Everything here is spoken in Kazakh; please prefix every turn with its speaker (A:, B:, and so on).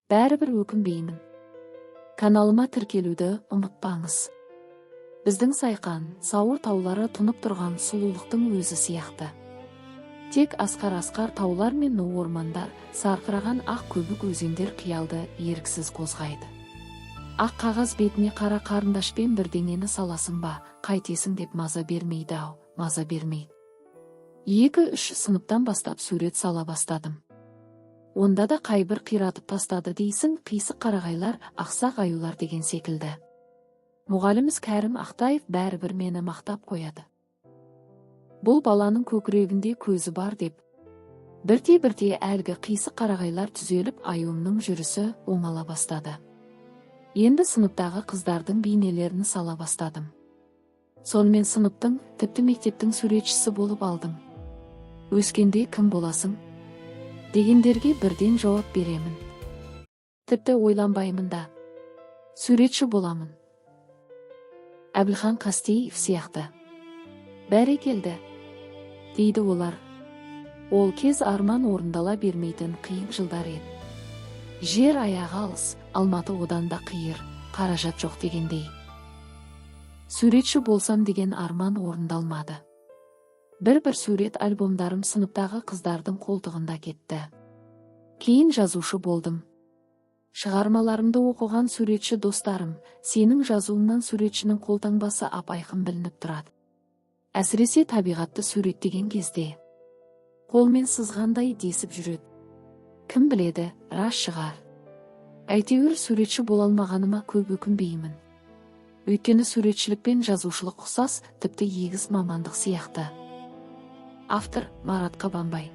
A: Бәрібір өкінбеймін. Каналыма тіркелуді ұмытпаңыз. Біздің Сайқан, Сауыр таулары тұнып тұрған сұлулықтың өзі сияқты. Тек асқар-асқар таулар мен ну ормандар, сарқыраған ақ көбік өзендер қиялды еріксіз қозғайды. Ақ қағаз бетіне қара қарындашпен бірдеңені саласың ба, қайтесің деп маза бермейді ау, маза бермейді. 2-3 сыныптан бастап сурет сала бастадым. Онда да қайбір қиратып тастады дейсің, қисық қарағайлар, ақсақ аюлар деген секілді. Мұғаліміз Кәрім Ақтаев бәрібір мені мақтап қояды. Бұл баланың көкірегінде көзі бар деп. Бірте-бірте әлгі қисық қарағайлар түзеліп, аюымның жүрісі оңала бастады. Енді сыныптағы қыздардың бейнелерін сала бастадым. Сонымен сыныптың, тіпті мектептің суретшісі болып алдым. Өскенде кім боласың? Дегендерге бірден жауап беремін. Тіпті ойланбаймын да. Суретші боламын. Әбілхан Қастеев сияқты. Бәрекелді, дейді олар. Ол кез арман орындала бермейтін қиын жылдар еді. Жер аяғы алыс, Алматы одан да қиыр, қаражат жоқ дегендей. Суретші болсам деген арман орындалмады. Бір-бір сурет альбомдарым сыныптағы қыздардың қолтығында кетті. Кейін жазушы болдым. Шығармаларымды оқыған суретші достарым, сенің жазуыңнан суретшінің қолтаңбасы ап-айқын білініп тұрады. Әсіресе табиғатты суреттеген кезде. Қолмен сызғандай десіп жүреді. Кім біледі, рас шығар. Әйтеуір суретші бола алмағаныма көп өкінбеймін. Өйткені суретшілік пен жазушылық ұқсас, тіпті егіз мамандық сияқты. Автор Марат Қабанбай.